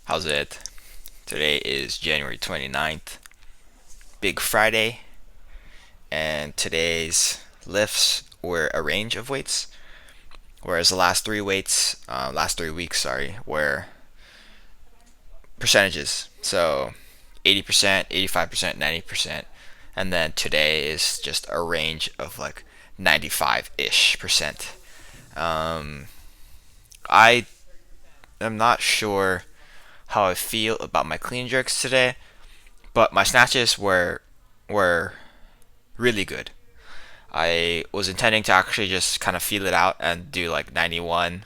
How's it? Today is January 29th, Big Friday, and today's lifts were a range of weights, whereas the last 3 weeks, sorry, were percentages. So 80%, 85%, 90%, and then today is just a range of like 95-ish percent. Um, I am not sure how I feel about my clean jerks today, but my snatches were really good. I was intending to actually just kind of feel it out and do like 91.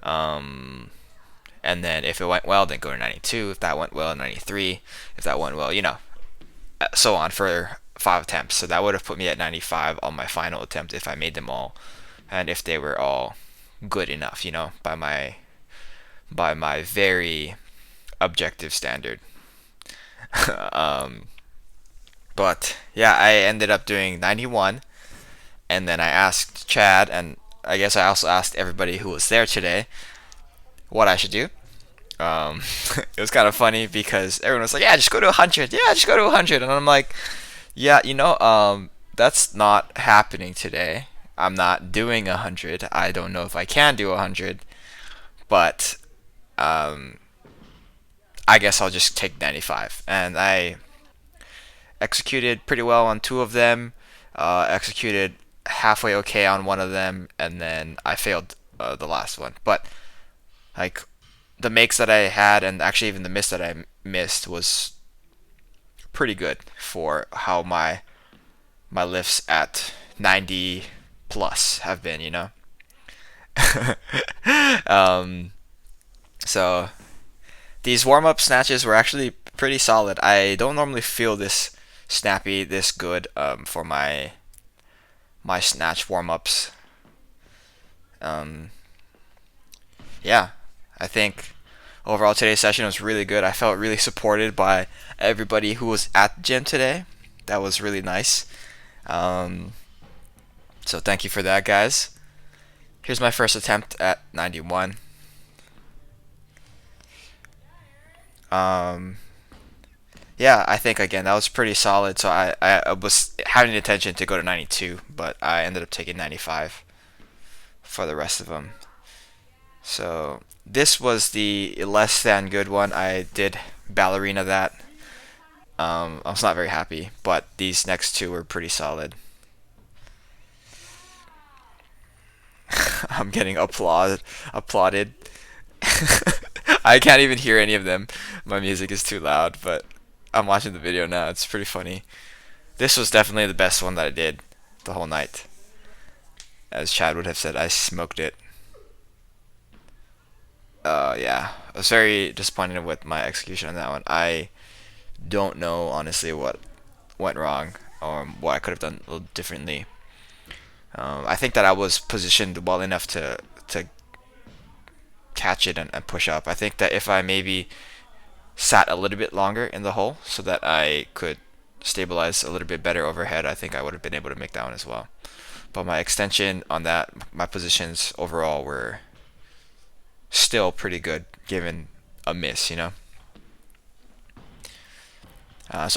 Um, and then if it went well, then go to 92. If that went well, 93. If that went well, so on for 5 attempts. So that would have put me at 95 on my final attempt if I made them all, and if they were all good enough, by my very objective standard. um, but yeah, I ended up doing 91, and then I asked Chad, and I guess I also asked everybody who was there today what I should do. Um, it was kind of funny because everyone was like, "Yeah, just go to 100. Yeah, just go to 100," and I'm like, "Yeah, that's not happening today. I'm not doing 100. I don't know if I can do 100, but um, I guess I'll just take 95." And I executed pretty well on two of them. Executed halfway okay on one of them, and then I failed the last one. But like the makes that I had, and actually even the miss that I missed, was pretty good for how my lifts at 90 plus have been. um, so these warm up snatches were actually pretty solid. I don't normally feel this snappy, this good for my snatch warm ups. Um, yeah, I think overall today's session was really good. I felt really supported by everybody who was at the gym today. That was really nice. Um, so thank you for that, guys. Here's my first attempt at 91. Um, yeah, I think again that was pretty solid. So I was having the intention to go to 92, but I ended up taking 95 for the rest of them. So this was the less than good one. I did ballerina that. I was not very happy, but these next two were pretty solid. I'm getting applauded. I can't even hear any of them. My music is too loud, but I'm watching the video now. It's pretty funny. This was definitely the best one that I did the whole night. As Chad would have said, I smoked it. Yeah, I was very disappointed with my execution on that one. I don't know honestly what went wrong or what I could have done a little differently. I think that I was positioned well enough to catch it and push up. I think that if I maybe sat a little bit longer in the hole so that I could stabilize a little bit better overhead, I think I would have been able to make that one as well. But my extension on that, my positions overall were still pretty good given a miss. So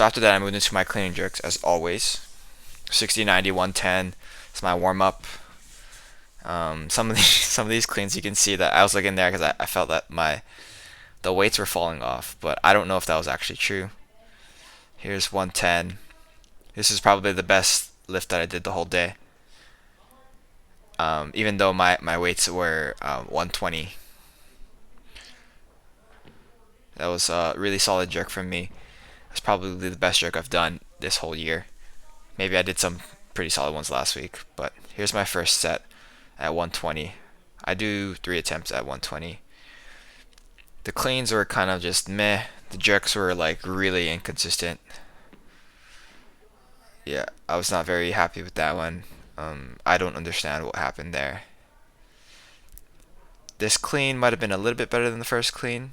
after that, I moved into my clean and jerks as always. 60, 90, 110. It's my warm up. Some of these some of these cleans, you can see that I was looking there because I felt that the weights were falling off, but I don't know if that was actually true. Here's 110. This is probably the best lift that I did the whole day. Even though my weights were 120. That was a really solid jerk from me. It's probably the best jerk I've done this whole year. Maybe I did some pretty solid ones last week, but here's my first set at 120. I do 3 attempts at 120. The cleans were kind of just meh. The jerks were like really inconsistent. Yeah, I was not very happy with that one. I don't understand what happened there. This clean might have been a little bit better than the first clean.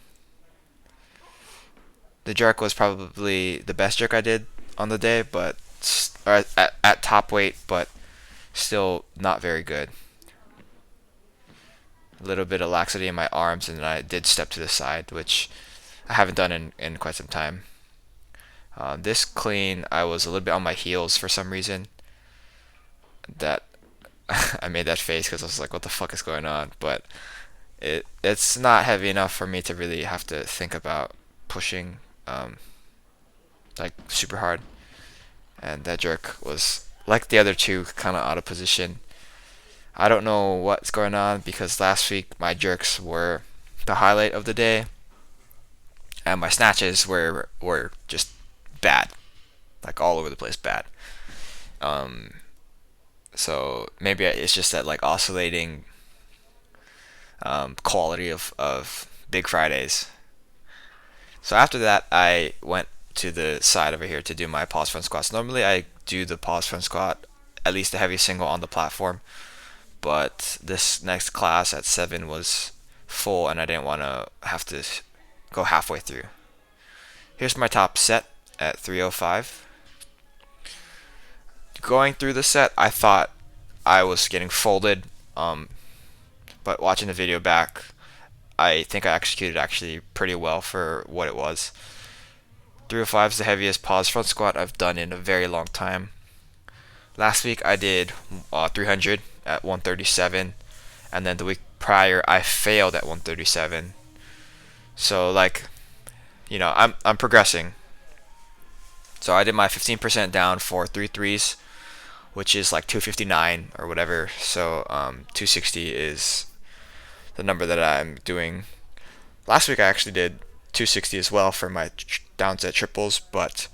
The jerk was probably the best jerk I did on the day, but or at top weight, but still not very good. a little bit of laxity in my arms, and then I did step to the side, which I haven't done in quite some time. This clean, I was a little bit on my heels for some reason. That I made that face because I was like, "What the fuck is going on?" But it's not heavy enough for me to really have to think about pushing like super hard. And that jerk was like the other two, kind of out of position. I don't know what's going on because last week my jerks were the highlight of the day, and my snatches were just bad, like all over the place, bad. Um, so maybe it's just that like oscillating quality of Big Fridays. So after that, I went to the side over here to do my pause front squats. Normally, I do the pause front squat, at least a heavy single on the platform, but this next class at 7 was full, and I didn't want to have to go halfway through. Here's my top set at 305. Going through the set, I thought I was getting folded, but watching the video back, I think I executed actually pretty well for what it was. 305 is the heaviest pause front squat I've done in a very long time. Last week I did 300 at 137, and then the week prior I failed at 137. So like, I'm progressing. So I did my 15% down for 3 threes, which is like 259 or whatever. So 260 is the number that I'm doing. Last week I actually did 260 as well for my downset triples, but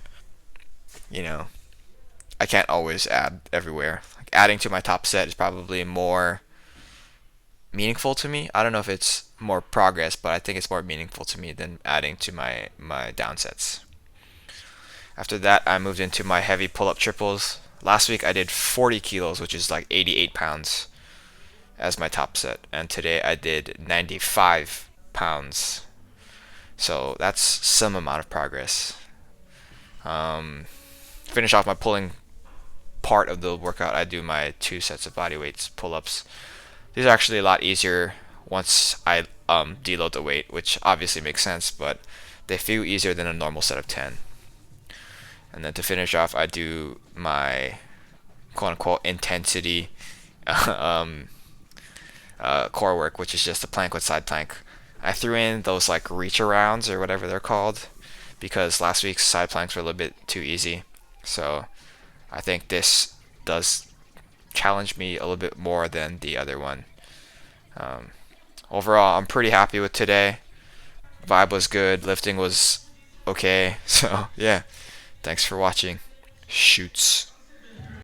I can't always add everywhere. Like adding to my top set is probably more meaningful to me. I don't know if it's more progress, but I think it's more meaningful to me than adding to my downsets. After that, I moved into my heavy pull-up triples. Last week I did 40 kilos, which is like 88 pounds as my top set, and today I did 95 pounds. So that's some amount of progress. Finish off my pulling part of the workout, I do my 2 sets of body weights pull-ups. These are actually a lot easier once I deload the weight, which obviously makes sense, but they feel easier than a normal set of 10. And then to finish off, I do my quote-unquote intensity core work, which is just a plank with side plank. I threw in those like reach arounds or whatever they're called because last week's side planks were a little bit too easy. So I think this does challenge me a little bit more than the other one. Overall, I'm pretty happy with today. Vibe was good, lifting was okay. So yeah, thanks for watching. Shoots.